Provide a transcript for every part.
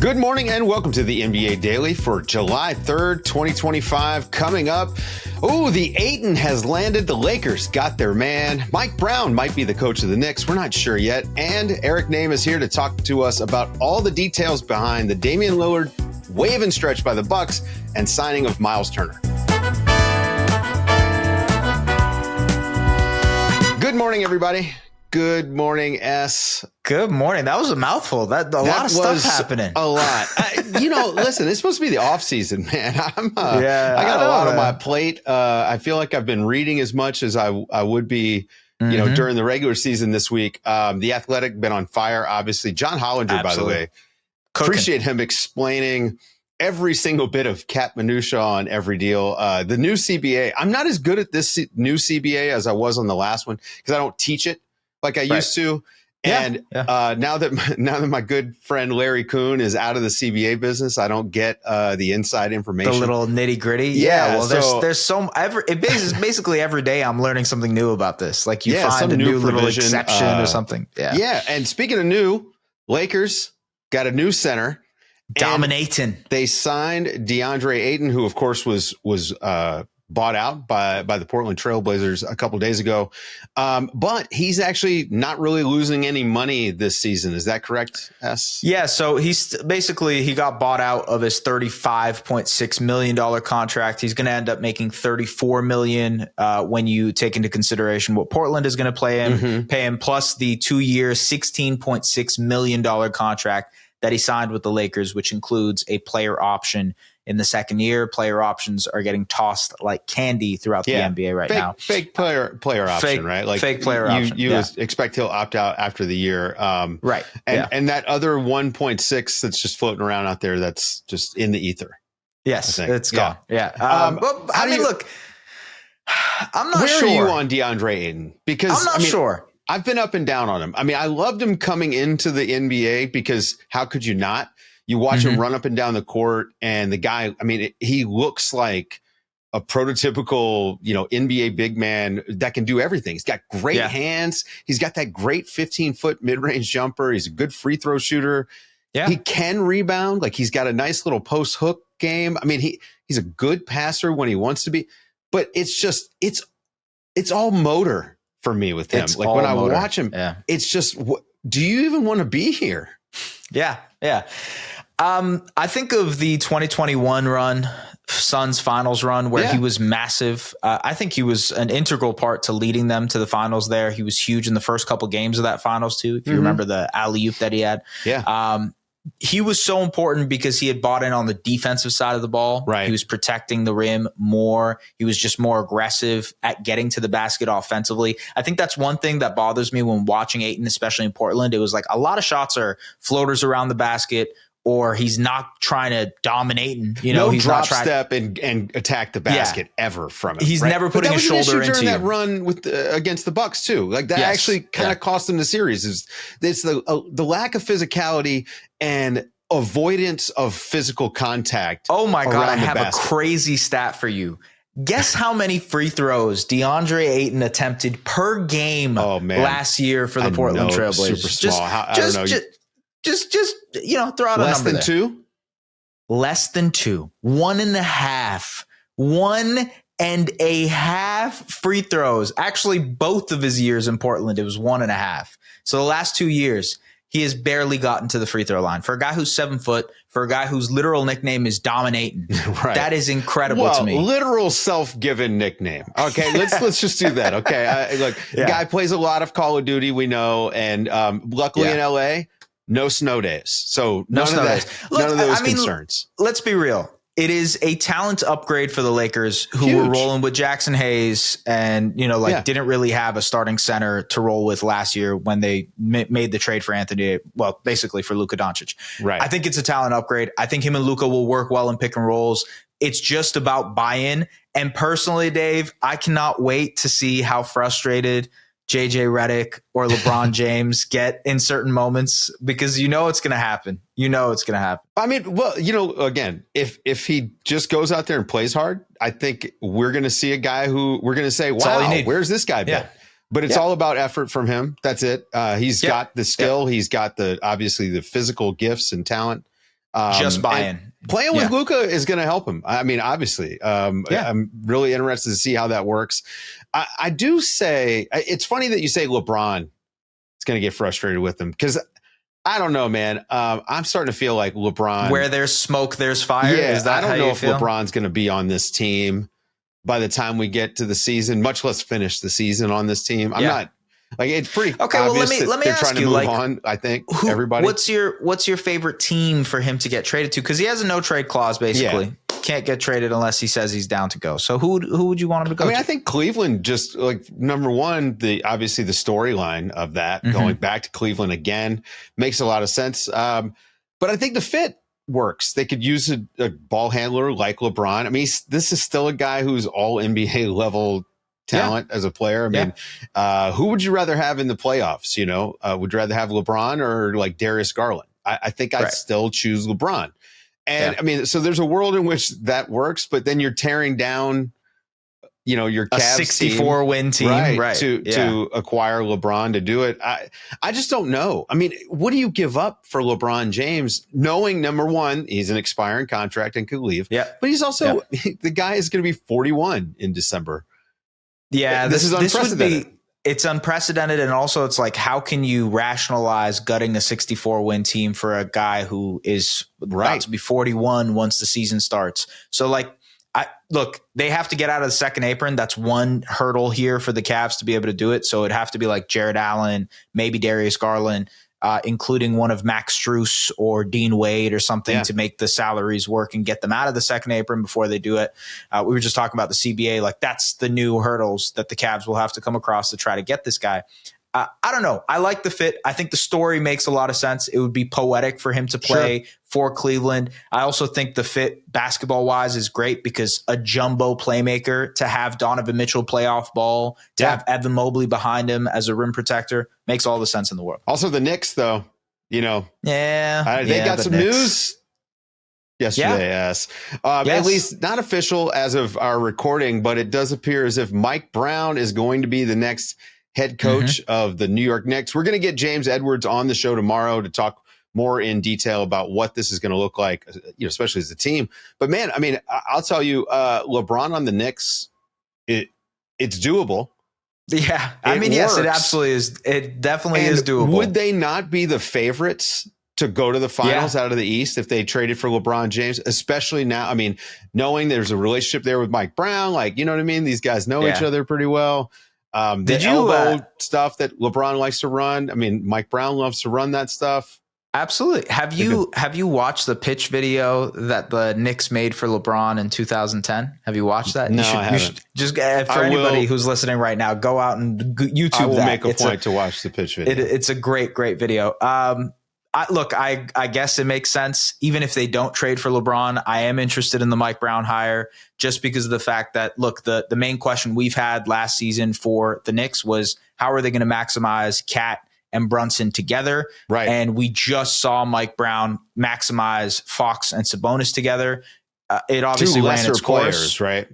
Good morning and welcome to the NBA Daily for July 3rd, 2025. Coming up, the Ayton has landed. The Lakers got their man. Mike Brown might be the coach of the Knicks. We're not sure yet. And Eric Nehm is here to talk to us about all the details behind the Damian Lillard waive and stretch by the Bucks and signing of Myles Turner. Good morning, everybody. Good morning, S. Good morning. That was a mouthful. That a lot of stuff happening. A lot. Listen, it's supposed to be the off season, man. I got a lot on my plate. I feel like I've been reading as much as I would be, during the regular season this week. The Athletic been on fire, obviously. John Hollinger, Absolutely. by the way, Cooking. Appreciate him explaining every single bit of cap minutia on every deal. The new CBA. I'm not as good at this new CBA as I was on the last one because I don't teach it like I used to. And now that my good friend Larry Kuhn is out of the CBA business, I don't get the inside information. The little nitty gritty. Yeah. Well, there's so basically every day I'm learning something new about this. Like you find a new little exception or something. Yeah. And speaking of new, Lakers got a new center. Dominating. They signed Deandre Ayton, who of course was bought out by the Portland Trailblazers a couple days ago. But he's actually not really losing any money this season. Is that correct, S? Yeah. So he got bought out of his $35.6 million contract. He's going to end up making $34 million when you take into consideration what Portland is going to pay him, plus the 2-year, $16.6 million contract that he signed with the Lakers, which includes a player option in the second year. Player options are getting tossed like candy throughout the NBA right now. Fake player option, right? Like fake player option. You expect he'll opt out after the year. Right. And that other 1.6 that's just floating around out there, that's just in the ether. Yes, it's gone. Yeah. Look, I'm not sure. Where are you on Deandre Ayton? Because I'm not sure. I've been up and down on him. I mean, I loved him coming into the NBA because how could you not? You watch him run up and down the court, and the guy, I mean, he looks like a prototypical, NBA big man that can do everything. He's got great hands. He's got that great 15-foot mid-range jumper. He's a good free throw shooter. Yeah. He can rebound. Like, he's got a nice little post hook game. I mean, he's a good passer when he wants to be, but it's just, it's all motor for me with him. Like when I watch him, it's just, do you even want to be here? Yeah. I think of the 2021 run, Suns finals run, where he was massive. I think he was an integral part to leading them to the finals there. He was huge in the first couple games of that finals too. If you remember the alley-oop that he had. Yeah. He was so important because he had bought in on the defensive side of the ball. Right. He was protecting the rim more. He was just more aggressive at getting to the basket offensively. I think that's one thing that bothers me when watching Ayton, especially in Portland. It was like a lot of shots are floaters around the basket, or he's not trying to dominate and, no he's drop not trying step and attack the basket ever from him. He's never putting his shoulder into during that run with against the Bucks too. Like that actually kind of cost him the series. It's the lack of physicality and avoidance of physical contact. Oh my God, I have a crazy stat for you. Guess how many free throws DeAndre Ayton attempted per game last year for the Portland Trailblazers? Super small. I don't know. Just throw out a number. Less than two. 1.5. 1.5 free throws. Actually, both of his years in Portland, it was 1.5. So the last 2 years, he has barely gotten to the free throw line. For a guy who's 7 foot, for a guy whose literal nickname is Dominating, that is incredible to me. Literal self-given nickname. Okay, let's just do that. Okay, the guy plays a lot of Call of Duty, we know, and luckily in LA, no snow days. So none of those concerns. Let's be real. It is a talent upgrade for the Lakers, who were rolling with Jackson Hayes and, didn't really have a starting center to roll with last year when they made the trade for basically for Luka Doncic. Right. I think it's a talent upgrade. I think him and Luka will work well in pick and rolls. It's just about buy-in. And personally, Dave, I cannot wait to see how frustrated JJ Redick or LeBron James get in certain moments, because it's going to happen. I mean, well, again, if he just goes out there and plays hard, I think we're going to see a guy who we're going to say, wow, where's this guy been? Yeah. But it's all about effort from him. That's it. He's got the skill. He's got obviously the physical gifts and talent. Just buy-in. Playing with Luka is going to help him. I mean, obviously, I'm really interested to see how that works. I do say it's funny that you say LeBron is going to get frustrated with him, because I don't know, man. I'm starting to feel like LeBron. Where there's smoke, there's fire. Yeah, is that I don't know if feel? LeBron's going to be on this team by the time we get to the season, much less finish the season on this team. I'm not. Like, it's pretty okay. Obvious Well, let me they're ask trying to you. Move on, I think everybody. What's your favorite team for him to get traded to? Because he has a no trade clause, basically. Can't get traded unless he says he's down to go. So who would you want him to go? I mean, to? I think Cleveland, just like number one, obviously the storyline of that going back to Cleveland again makes a lot of sense. But I think the fit works. They could use a ball handler like LeBron. I mean, this is still a guy who's all NBA level talent as a player. I mean, who would you rather have in the playoffs? You know, would you rather have LeBron or like Darius Garland? I think I'd still choose LeBron. And I mean, so there's a world in which that works, but then you're tearing down, you know, your Cavs 64 win team, right? To acquire LeBron to do it. I just don't know. I mean, what do you give up for LeBron James, knowing number one, he's an expiring contract and could leave. Yeah, but he's also the guy is going to be 41 in December. Yeah, this is unprecedented. It's unprecedented. And also it's like, how can you rationalize gutting a 64 win team for a guy who is about to be 41 once the season starts? So like, look, they have to get out of the second apron. That's one hurdle here for the Cavs to be able to do it. So it'd have to be like Jared Allen, maybe Darius Garland, including one of Max Strus or Dean Wade or something to make the salaries work and get them out of the second apron before they do it. We were just talking about the CBA. Like, that's the new hurdles that the Cavs will have to come across to try to get this guy. I don't know. I like the fit. I think the story makes a lot of sense. It would be poetic for him to play for Cleveland. I also think the fit basketball wise is great, because a jumbo playmaker, to have Donovan Mitchell play off ball, to have Evan Mobley behind him as a rim protector, makes all the sense in the world. Also the Knicks, though, you know, they got some Knicks. news yesterday. Yes. At least not official as of our recording, but it does appear as if Mike Brown is going to be the next head coach of the New York Knicks. We're going to get James Edwards on the show tomorrow to talk more in detail about what this is going to look like, you know, especially as a team. But man, I mean, I'll tell you, LeBron on the Knicks, it's doable. Yeah. I mean, yes, it absolutely is. It definitely is doable. Would they not be the favorites to go to the finals out of the East if they traded for LeBron James, especially now? I mean, knowing there's a relationship there with Mike Brown, like, you know what I mean? These guys know each other pretty well. The elbow stuff that LeBron likes to run. I mean, Mike Brown loves to run that stuff. Absolutely. Have you watched the pitch video that the Knicks made for LeBron in 2010? Have you watched that? No, I haven't. Just for anybody who's listening right now, go out and YouTube that. I will make a point to watch the pitch video. It's a great video. I guess it makes sense. Even if they don't trade for LeBron, I am interested in the Mike Brown hire, just because of the fact that, look, the main question we've had last season for the Knicks was, how are they going to maximize KAT and Brunson together? Right. And we just saw Mike Brown maximize Fox and Sabonis together. It obviously ran its course. Right.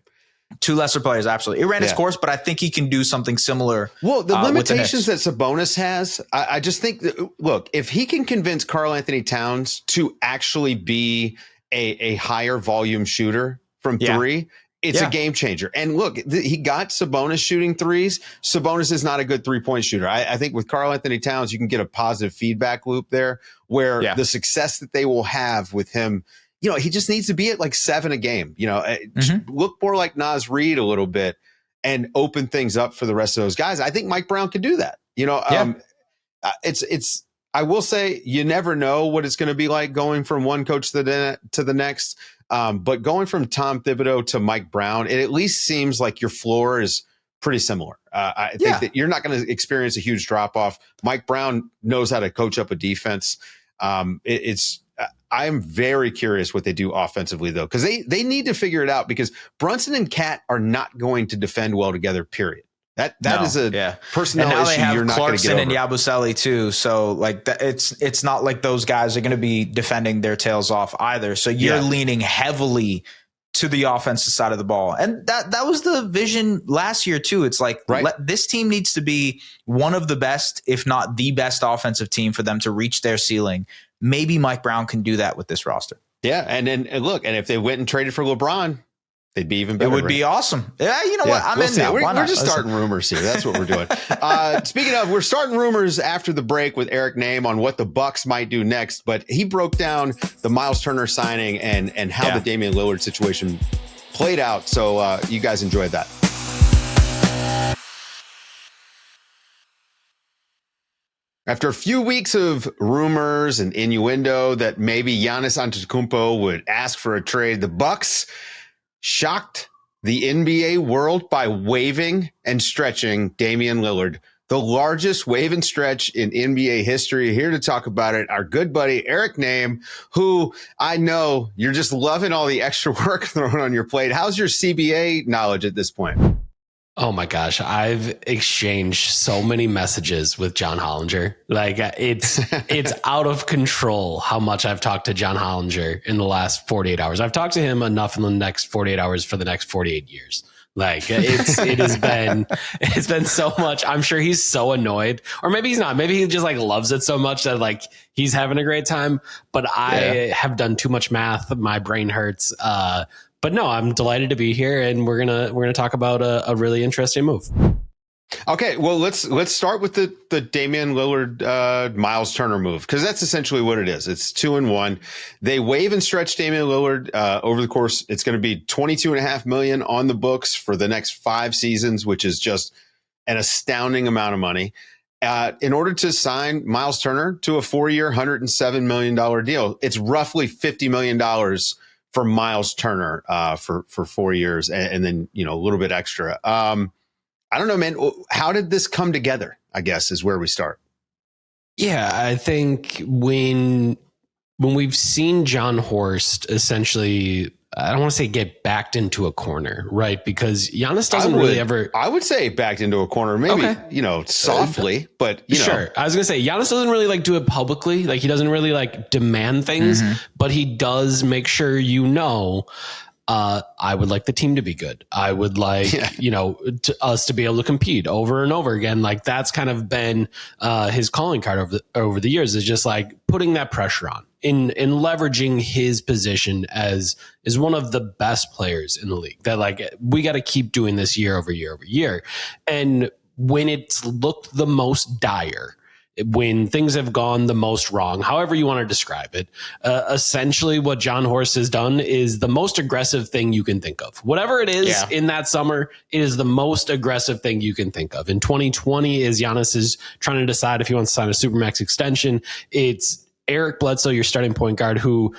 Two lesser players, absolutely. It ran its course, but I think he can do something similar. Well, the limitations that Sabonis has, I just think that, look, if he can convince Karl Anthony Towns to actually be a higher volume shooter from three, it's a game changer. And look, he got Sabonis shooting threes. Sabonis is not a good 3-point shooter. I think with Karl Anthony Towns, you can get a positive feedback loop there, where the success that they will have with him, you know, he just needs to be at like 7 a game, you know, look more like Naz Reid a little bit and open things up for the rest of those guys. I think Mike Brown could do that. You know, I will say, you never know what it's going to be like going from one coach to the next. But going from Tom Thibodeau to Mike Brown, it at least seems like your floor is pretty similar. I think that you're not going to experience a huge drop off. Mike Brown knows how to coach up a defense. I'm very curious what they do offensively, though, because they need to figure it out, because Brunson and KAT are not going to defend well together, period. That is a personnel issue you're not going to get over. And Yabusele too, so like it's not like those guys are going to be defending their tails off either. So you're leaning heavily to the offensive side of the ball, and that was the vision last year too. It's like this team needs to be one of the best, if not the best, offensive team for them to reach their ceiling. maybe Mike Brown can do that with this roster. Yeah. And look, and if they went and traded for LeBron, they'd be even better. It would be awesome. Yeah, you know what? I'm in now. We're just starting rumors here. That's what we're doing. Speaking of, we're starting rumors after the break with Eric Nehm on what the Bucks might do next. But he broke down the Myles Turner signing and how the Damian Lillard situation played out. So you guys enjoyed that. After a few weeks of rumors and innuendo that maybe Giannis Antetokounmpo would ask for a trade, the Bucks shocked the NBA world by waiving and stretching Damian Lillard, the largest waive and stretch in NBA history. Here to talk about it, our good buddy Eric Nehm, who I know you're just loving all the extra work thrown on your plate. How's your CBA knowledge at this point? Oh my gosh, I've exchanged so many messages with John Hollinger. Like it's out of control how much I've talked to John Hollinger in the last 48 hours. I've talked to him enough in the next 48 hours for the next 48 years. Like it's been so much. I'm sure he's so annoyed, or maybe he's not. Maybe he just like loves it so much that like he's having a great time. But I have done too much math. My brain hurts. But no, I'm delighted to be here, and we're gonna talk about a really interesting move. Okay, well let's start with the Damian Lillard Myles Turner move, because that's essentially what it is. It's 2-1. They waive and stretch Damian Lillard over the course. It's going to be $22.5 million on the books for the next 5 seasons, which is just an astounding amount of money. In order to sign Myles Turner to a 4-year, $107 million deal, it's roughly $50 million for Myles Turner for 4 years, and then a little bit extra. I don't know, man. How did this come together? I guess is where we start. Yeah, I think when we've seen John Horst essentially, I don't want to say get backed into a corner, right? Because Giannis doesn't really ever. I would say backed into a corner, maybe, softly, but Sure. I was going to say Giannis doesn't really like do it publicly. Like he doesn't really like demand things, but he does make sure I would like the team to be good. I would like, us to be able to compete over and over again. Like that's kind of been his calling card over the years, is just like putting that pressure on in leveraging his position as is one of the best players in the league. That like we got to keep doing this year over year over year. And when it's looked the most dire, when things have gone the most wrong, however you want to describe it, essentially what John Horst has done is the most aggressive thing you can think of. Whatever it is in that summer, it is the most aggressive thing you can think of. In 2020, as Giannis is trying to decide if he wants to sign a Supermax extension, it's Eric Bledsoe, your starting point guard, who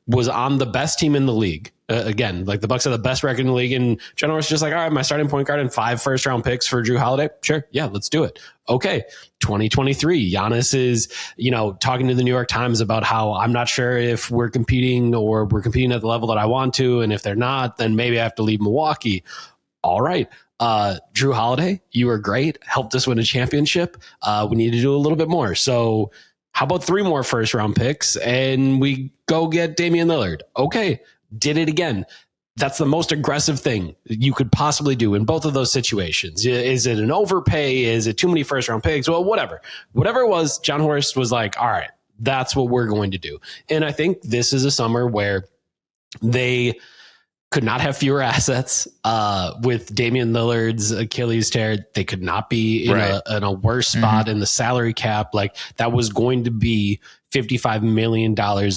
was on the best team in the league. Again, like the Bucks have the best record in the league, and John Horst just like, all right, my starting point guard and 5 first-round picks for Jrue Holiday. Sure, yeah, let's do it. Okay, 2023, Giannis is, talking to the New York Times about how I'm not sure if we're competing or we're competing at the level that I want to, and if they're not, then maybe I have to leave Milwaukee. All right. Jrue Holiday, you were great, helped us win a championship. We need to do a little bit more. So how about 3 more first-round picks and we go get Damian Lillard? Okay. Did it again. That's the most aggressive thing you could possibly do in both of those situations. Is it an overpay? Is it too many first round picks? Well, whatever it was, John Horst was like, all right, that's what we're going to do. And I think this is a summer where they could not have fewer assets with Damian Lillard's Achilles tear. They could not be in a worse spot in the salary cap. Like that was going to be $55 million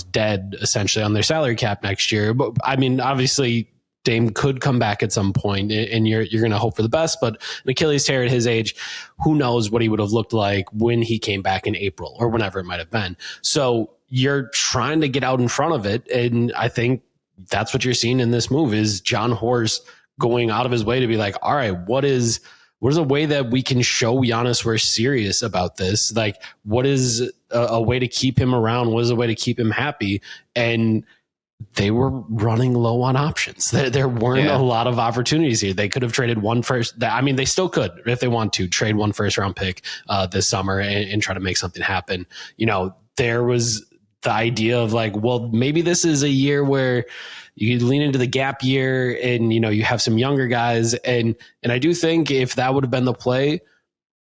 dead essentially on their salary cap next year. But I mean, obviously Dame could come back at some point and you're going to hope for the best, but an Achilles tear at his age, who knows what he would have looked like when he came back in April or whenever it might've been. So you're trying to get out in front of it. And I think that's what you're seeing in this move is John Horst going out of his way to be like, all right, what is a way that we can show Giannis we're serious about this? Like, what is a way to keep him around? What is a way to keep him happy? And they were running low on options. There weren't a lot of opportunities here. They could have traded one first. I mean, they still could, if they want to, trade 1 first round pick this summer and try to make something happen. There was the idea of like, well, maybe this is a year where you lean into the gap year and, you have some younger guys. And I do think if that would have been the play,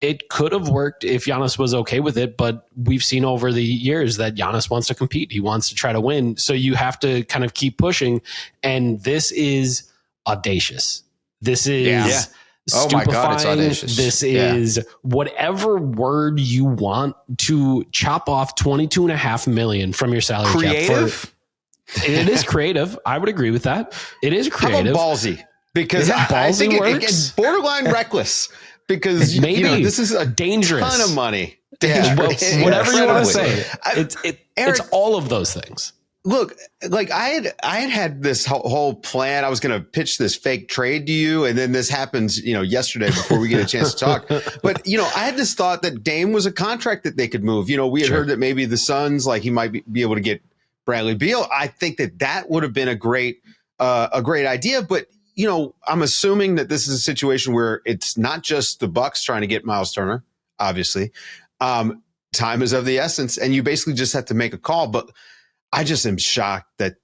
it could have worked if Giannis was okay with it, but we've seen over the years that Giannis wants to compete. He wants to try to win. So you have to kind of keep pushing. And this is audacious. This is oh my God, it's audacious. This is whatever word you want to chop off $22.5 million from your salary creative. Cap. It is creative. I would agree with that. It is creative. How about ballsy? Because I think it's borderline reckless. Because maybe this is a dangerous ton of money. Whatever you want to say, Eric, it's all of those things. Look, like I had this whole plan. I was going to pitch this fake trade to you, and then this happens, yesterday before we get a chance to talk. But I had this thought that Dame was a contract that they could move. We had heard that maybe the Suns, like he might be able to get Bradley Beal. I think that would have been a great idea, but. I'm assuming that this is a situation where it's not just the Bucks trying to get Myles Turner, obviously. Time is of the essence, and you basically just have to make a call. But I just am shocked that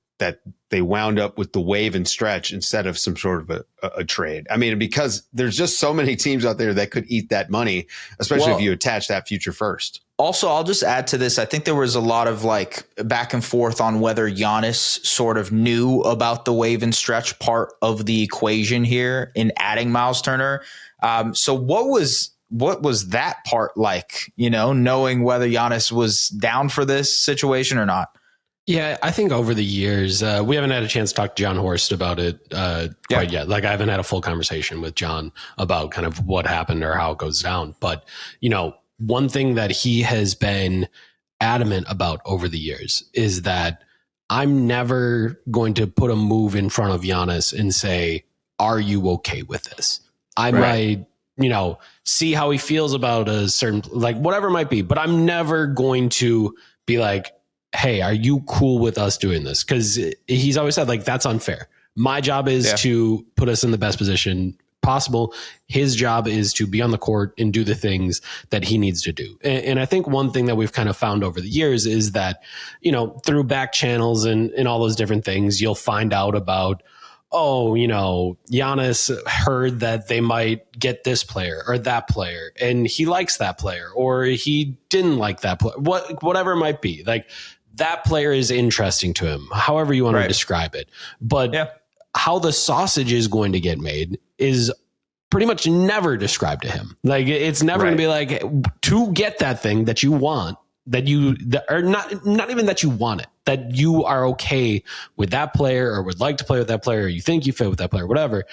they wound up with the waive and stretch instead of some sort of a trade. I mean, because there's just so many teams out there that could eat that money, especially if you attach that future first. Also, I'll just add to this. I think there was a lot of back and forth on whether Giannis sort of knew about the waive and stretch part of the equation here in adding Myles Turner. So what was that part like, knowing whether Giannis was down for this situation or not? Yeah, I think over the years, we haven't had a chance to talk to John Horst about it quite yet. I haven't had a full conversation with John about kind of what happened or how it goes down. But, one thing that he has been adamant about over the years is that I'm never going to put a move in front of Giannis and say, are you okay with this? I might, see how he feels about a certain, whatever it might be, but I'm never going to be like, hey, are you cool with us doing this? Because he's always said, that's unfair. My job is to put us in the best position possible. His job is to be on the court and do the things that he needs to do. And I think one thing that we've kind of found over the years is that, through back channels and all those different things, you'll find out about, Giannis heard that they might get this player or that player, and he likes that player, or he didn't like that player, whatever it might be. That player is interesting to him, however you want to describe it. But how the sausage is going to get made is pretty much never described to him. It's never going to be like, to get that thing that you want, or not even that you want it, that you are okay with that player or would like to play with that player, or you think you fit with that player, whatever.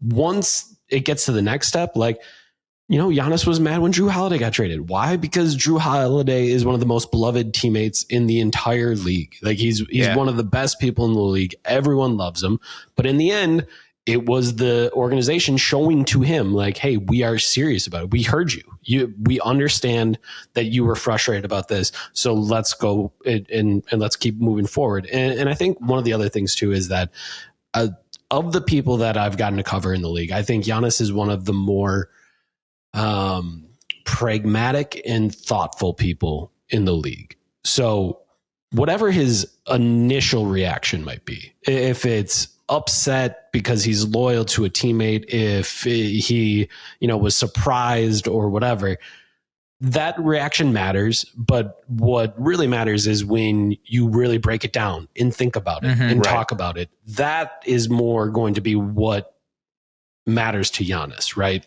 Once it gets to the next step, Giannis was mad when Drew Holiday got traded. Why? Because Drew Holiday is one of the most beloved teammates in the entire league. He's one of the best people in the league. Everyone loves him. But in the end, it was the organization showing to him, hey, we are serious about it. We heard you. We understand that you were frustrated about this. So let's go and let's keep moving forward. And I think one of the other things too is that of the people that I've gotten to cover in the league, I think Giannis is one of the more pragmatic and thoughtful people in the league. So whatever his initial reaction might be, if it's upset because he's loyal to a teammate, if he, was surprised or whatever, that reaction matters. But what really matters is when you really break it down and think about it and talk about it. That is more going to be what matters to Giannis, right?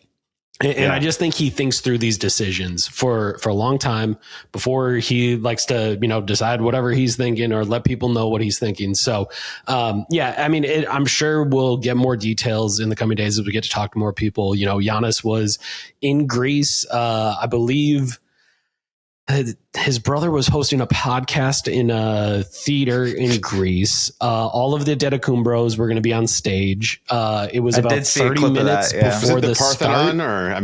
And I just think he thinks through these decisions for a long time before he likes to, decide whatever he's thinking or let people know what he's thinking. So, I'm sure we'll get more details in the coming days as we get to talk to more people. Giannis was in Greece. I believe his brother was hosting a podcast in a theater in Greece. All of the Dedicumbros were going to be on stage. It was about 30 minutes before the Parthenon, start.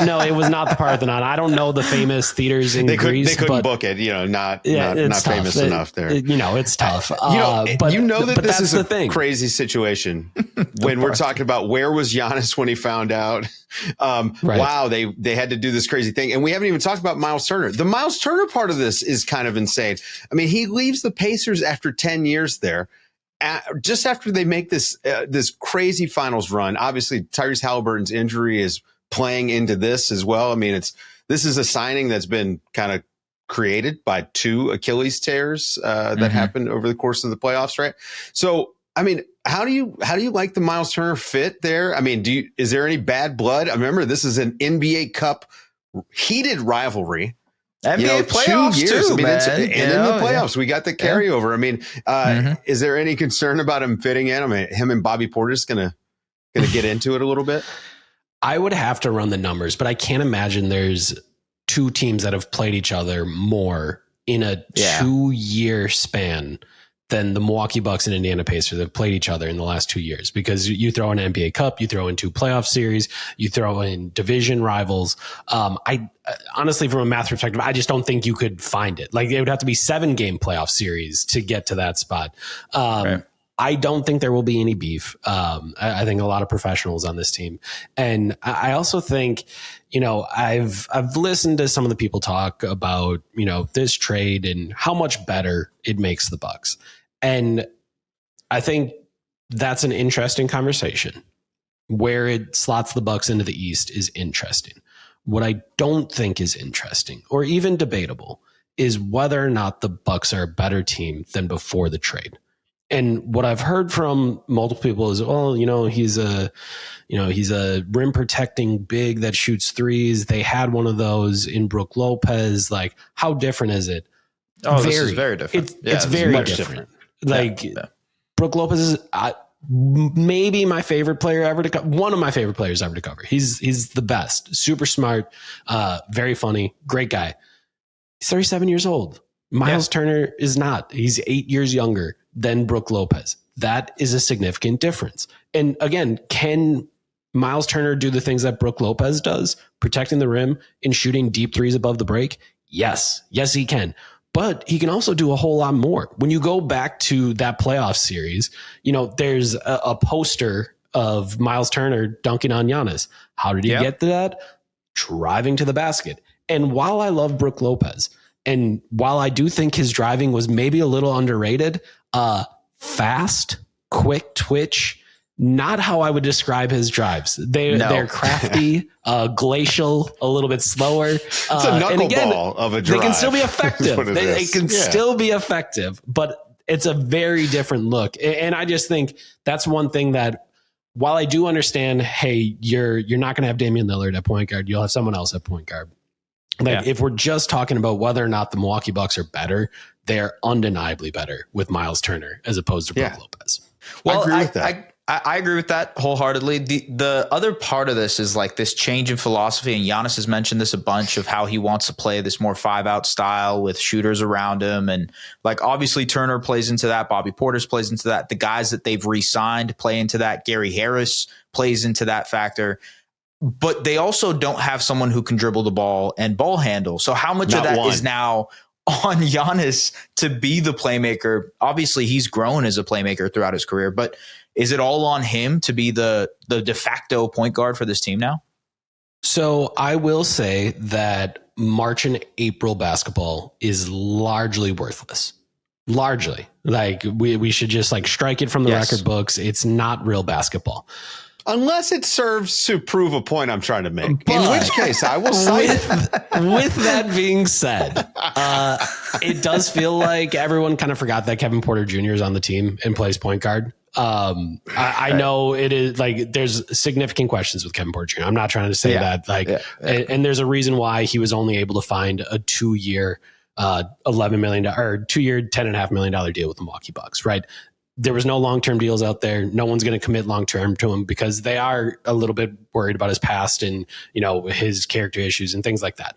No, it was not the Parthenon. I don't know the famous theaters in Greece. They couldn't book it. Not famous enough there. It's tough. But this is a crazy situation when we're talking about where was Giannis when he found out. Wow, they had to do this crazy thing, and we haven't even talked about Myles Turner. The Myles Turner part of this is kind of insane. I mean, he leaves the Pacers after 10 years there, just after they make this crazy finals run. Obviously, Tyrese Halliburton's injury is playing into this as well. I mean, this is a signing that's been kind of created by 2 Achilles tears that happened over the course of the playoffs, right? So, I mean, how do you like the Myles Turner fit there? I mean, is there any bad blood? I remember this is an NBA Cup heated rivalry. NBA playoffs 2 years, too, I mean, man. And in the playoffs, we got the carryover. I mean, is there any concern about him fitting in? I mean, him and Bobby Porter's gonna get into it a little bit. I would have to run the numbers, but I can't imagine there's 2 teams that have played each other more in a 2-year span than the Milwaukee Bucks and Indiana Pacers have played each other in the last 2 years, because you throw in NBA Cup, you throw in 2 playoff series, you throw in division rivals. I honestly, from a math perspective, I just don't think you could find it. Like, it would have to be 7-game playoff series to get to that spot. Right. I don't think there will be any beef. I think a lot of professionals on this team. And I also think, I've listened to some of the people talk about, this trade and how much better it makes the Bucks. And I think that's an interesting conversation. Where it slots the Bucks into the East is interesting. What I don't think is interesting or even debatable is whether or not the Bucks are a better team than before the trade. And what I've heard from multiple people is, well, he's a rim protecting big that shoots threes. They had one of those in Brook Lopez. Like, how different is it? Oh, this is very different. It's very different. Like, Brook Lopez is maybe my favorite player ever to cover. One of my favorite players ever to cover. He's the best. Super smart, very funny, great guy. He's 37 years old. Myles Turner is not. He's 8 years younger than Brook Lopez. That is a significant difference. And again, can Myles Turner do the things that Brook Lopez does, protecting the rim and shooting deep threes above the break? Yes, he can. But he can also do a whole lot more. When you go back to that playoff series, there's a poster of Myles Turner dunking on Giannis. How did he get to that? Driving to the basket. And while I love Brook Lopez, and while I do think his driving was maybe a little underrated, fast, quick twitch, not how I would describe his drives. They're crafty, glacial, a little bit slower. It's a knuckleball of a drive. They can still be effective. They can still be effective, but it's a very different look. And I just think that's one thing that, while I do understand, hey, you're not going to have Damian Lillard at point guard. You'll have someone else at point guard. If we're just talking about whether or not the Milwaukee Bucks are better, they're undeniably better with Myles Turner as opposed to Brook Lopez. Well, I agree with that wholeheartedly. The other part of this is like this change in philosophy, and Giannis has mentioned this a bunch, of how he wants to play this more 5-out style with shooters around him. And like, obviously Turner plays into that. Bobby Portis plays into that. The guys that they've re-signed play into that. Gary Harris plays into that factor. But they also don't have someone who can dribble the ball and ball handle. So how much of that is now on Giannis to be the playmaker? Obviously, he's grown as a playmaker throughout his career, but is it all on him to be the de facto point guard for this team now? So I will say that March and April basketball is largely worthless. Largely. Like, we should just strike it from the record books. It's not real basketball. Unless it serves to prove a point I'm trying to make. But in which case, I will cite it. With that being said, it does feel like everyone kind of forgot that Kevin Porter Jr. is on the team and plays point guard. I know it is there's significant questions with Kevin Porter Jr. I'm not trying to say that and there's a reason why he was only able to find a 2-year, $11 million or 2-year, $10.5 million deal with the Milwaukee Bucks, right? There was no long-term deals out there. No one's going to commit long-term to him because they are a little bit worried about his past and, his character issues and things like that.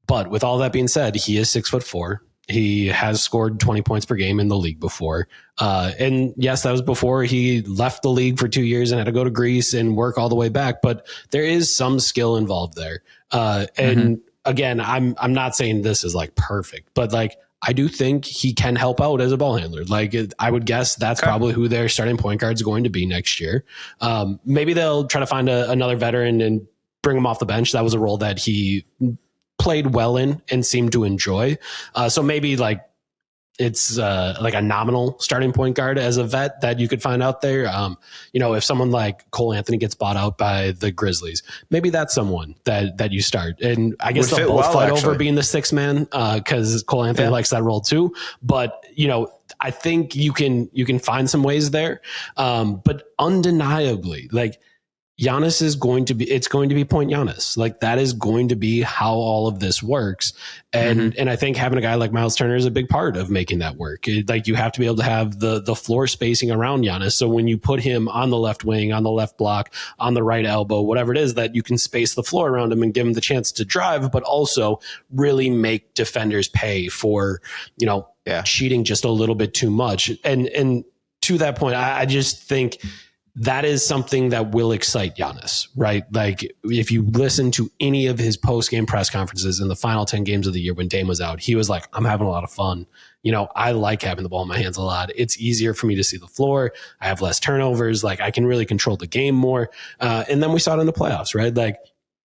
But with all that being said, he is 6'4". He has scored 20 points per game in the league before. And yes, that was before he left the league for 2 years and had to go to Greece and work all the way back. But there is some skill involved there. And again, I'm not saying this is perfect, but I do think he can help out as a ball handler. I would guess that's probably who their starting point guard is going to be next year. Maybe they'll try to find another veteran and bring him off the bench. That was a role that he played well in and seemed to enjoy. So maybe it's like a nominal starting point guard as a vet that you could find out there. If someone like Cole Anthony gets bought out by the Grizzlies, maybe that's someone that you start. And I guess they'll both fight over being the sixth man because Cole Anthony likes that role too. But, I think you can find some ways there. But undeniably, like, Giannis it's going to be point Giannis. Like, that is going to be how all of this works. And I think having a guy like Myles Turner is a big part of making that work. Like, you have to be able to have the floor spacing around Giannis. So when you put him on the left wing, on the left block, on the right elbow, whatever it is, that you can space the floor around him and give him the chance to drive, but also really make defenders pay for, cheating just a little bit too much. And to that point, I just think that is something that will excite Giannis, right? Like, if you listen to any of his post-game press conferences in the final 10 games of the year when Dame was out, he was like, I'm having a lot of fun. I like having the ball in my hands a lot. It's easier for me to see the floor. I have less turnovers. Like, I can really control the game more. And then we saw it in the playoffs, right? Like,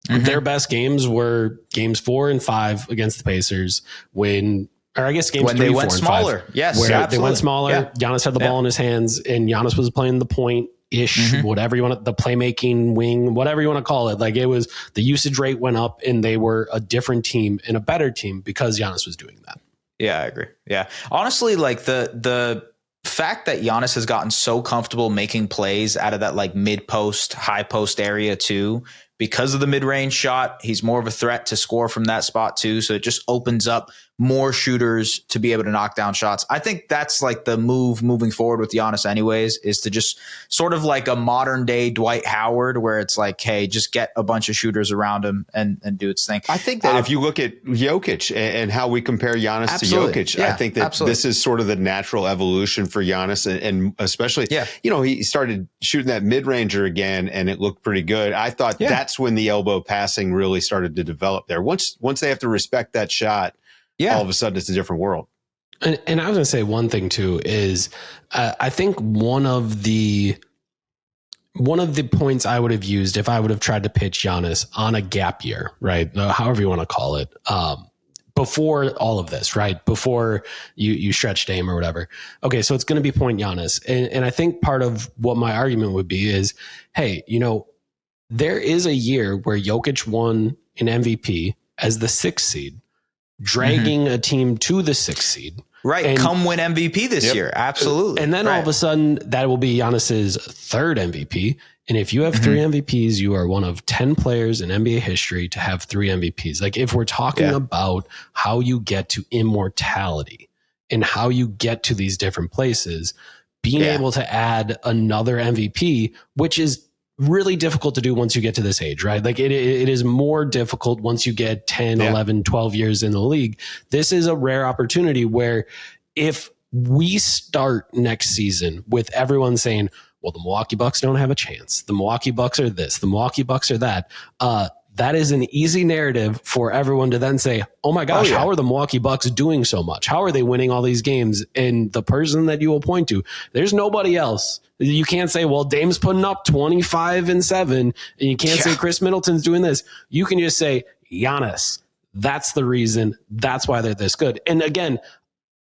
their best games were games 4 and 5 against the Pacers when games 3, 4, and 5. Smaller. Yes, where absolutely. They went smaller. Yeah. Giannis had the ball in his hands, and Giannis was playing the point whatever you want, the playmaking wing, whatever you want to call it. Like, it was, the usage rate went up, and they were a different team and a better team because Giannis was doing that. Yeah, I agree. Yeah. Honestly, like, the fact that Giannis has gotten so comfortable making plays out of that, like, mid post, high post area too, because of the mid range shot, he's more of a threat to score from that spot too. So it just opens up more shooters to be able to knock down shots. I think that's like the moving forward with Giannis anyways, is to just sort of like a modern day Dwight Howard, where it's like, hey, just get a bunch of shooters around him and do its thing. I think that if you look at Jokic and how we compare Giannis to Jokic, I think that this is sort of the natural evolution for Giannis, and especially, he started shooting that mid-ranger again, and it looked pretty good. I thought that's when the elbow passing really started to develop there. Once they have to respect that shot, all of a sudden it's a different world. And I was going to say one thing too is I think one of the points I would have used if I would have tried to pitch Giannis on a gap year, right? However you want to call it, before all of this, right? Before you stretch Dame or whatever. Okay, so it's going to be point Giannis. And I think part of what my argument would be is, hey, there is a year where Jokic won an MVP as the 6th seed, dragging a team to the 6th seed. Right. And come win MVP this year. Absolutely. And then all of a sudden that will be Giannis's 3rd MVP. And if you have 3 MVPs, you are one of 10 players in NBA history to have 3 MVPs. Like, if we're talking about how you get to immortality and how you get to these different places, being able to add another MVP, which is really difficult to do once you get to this age, right? Like, it is more difficult once you get 10, 11, 12 years in the league. This is a rare opportunity where if we start next season with everyone saying, well, the Milwaukee Bucks don't have a chance. The Milwaukee Bucks are this, the Milwaukee Bucks are that. That is an easy narrative for everyone to then say, oh my gosh, how are the Milwaukee Bucks doing so much? How are they winning all these games? And the person that you will point to, there's nobody else. You can't say, well, Dame's putting up 25 and 7, and you can't say Chris Middleton's doing this. You can just say Giannis. That's the reason. That's why they're this good. And again,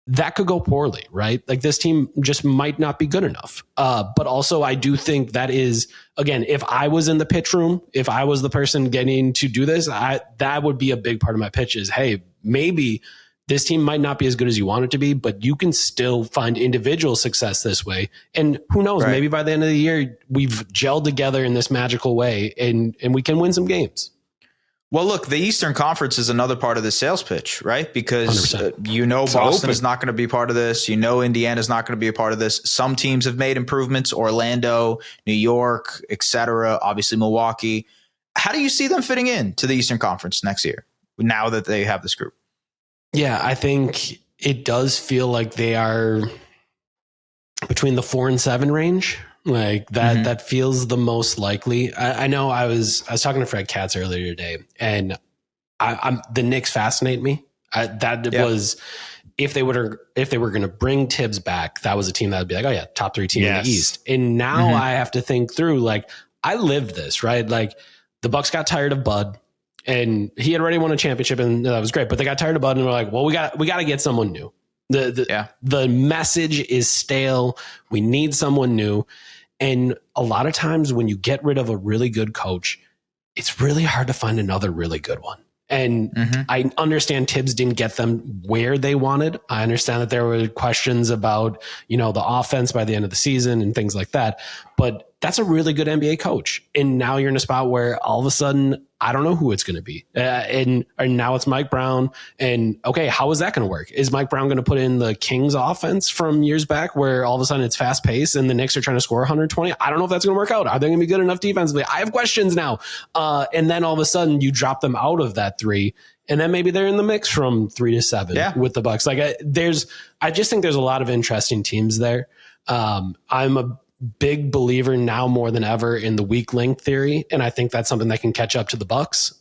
that could go poorly, right? Like, this team just might not be good enough. But also, I do think that is, again, if I was in the pitch room, if I was the person getting to do this, that would be a big part of my pitch is, hey, maybe this team might not be as good as you want it to be, but you can still find individual success this way. And who knows, maybe by the end of the year, we've gelled together in this magical way and we can win some games. Well, look, the Eastern Conference is another part of the sales pitch, right? Because Boston is not going to be part of this. Indiana is not going to be a part of this. Some teams have made improvements, Orlando, New York, etc. Obviously, Milwaukee. How do you see them fitting in to the Eastern Conference next year now that they have this group? Yeah, I think it does feel like they are between the 4 and 7 range. Like that, that feels the most likely. I know I was talking to Fred Katz earlier today, and the Knicks fascinate me. Was if they were going to bring Tibbs back, that was a team that would be like, oh yeah, top 3 team in the East. And now I have to think through, like, I lived this, right? Like, the Bucks got tired of Bud, and he had already won a championship, and that was great. But they got tired of Bud, and were like, well, we got to get someone new. The message is stale. We need someone new. And a lot of times when you get rid of a really good coach, it's really hard to find another really good one. And I understand Tibbs didn't get them where they wanted. I understand that there were questions about, the offense by the end of the season and things like that. But that's a really good NBA coach. And now you're in a spot where all of a sudden, I don't know who it's going to be. And now it's Mike Brown. And okay, how is that going to work? Is Mike Brown going to put in the Kings offense from years back where all of a sudden it's fast paced and the Knicks are trying to score 120? I don't know if that's going to work out. Are they going to be good enough defensively? I have questions now. And then all of a sudden you drop them out of that 3. And then maybe they're in the mix from 3 to 7 with the Bucks. I just think there's a lot of interesting teams there. I'm a big believer now more than ever in the weak link theory. And I think that's something that can catch up to the Bucks,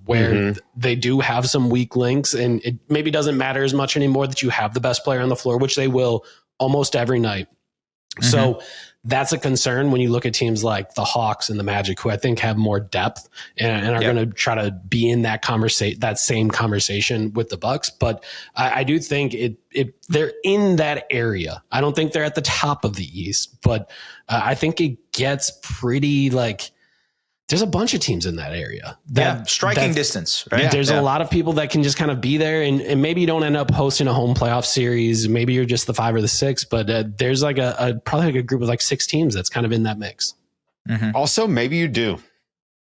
where they do have some weak links, and it maybe doesn't matter as much anymore that you have the best player on the floor, which they will almost every night. So that's a concern when you look at teams like the Hawks and the Magic, who I think have more depth and are going to try to be in that same conversation with the Bucks. But I do think they're in that area. I don't think they're at the top of the East, but I think it gets pretty there's a bunch of teams in that area. Striking distance, right? There's a lot of people that can just kind of be there, and maybe you don't end up hosting a home playoff series. Maybe you're just the 5 or the 6, but there's probably a group of 6 teams that's kind of in that mix. Also, maybe you do.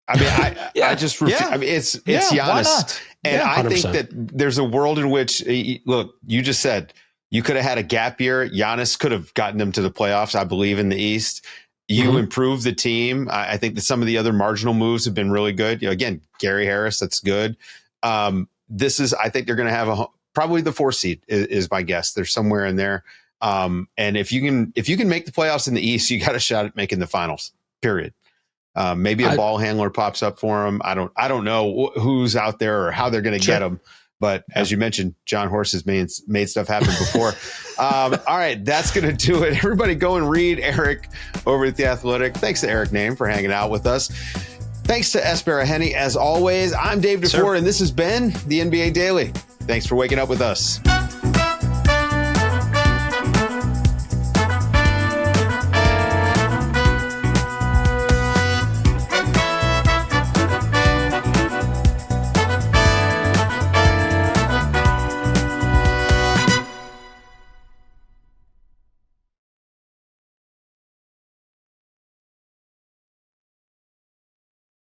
I mean, I just refuse. I mean, it's Giannis, and I think that there's a world in which, look, you just said you could have had a gap year. Giannis could have gotten them to the playoffs, I believe, in the East. You improve the team. I think that some of the other marginal moves have been really good. Again, Gary Harris, that's good. I think they're going to have probably the 4 seed is my guess. They're somewhere in there. And if you can make the playoffs in the East, you got a shot at making the finals, period. Maybe a ball handler pops up for them. I don't know who's out there or how they're going to get them. But as you mentioned, John Horst has made stuff happen before. All right, that's going to do it. Everybody go and read Eric over at The Athletic. Thanks to Eric Nehm for hanging out with us. Thanks to Es Baraheni, as always. I'm Dave DuFour, and this has been the NBA Daily. Thanks for waking up with us.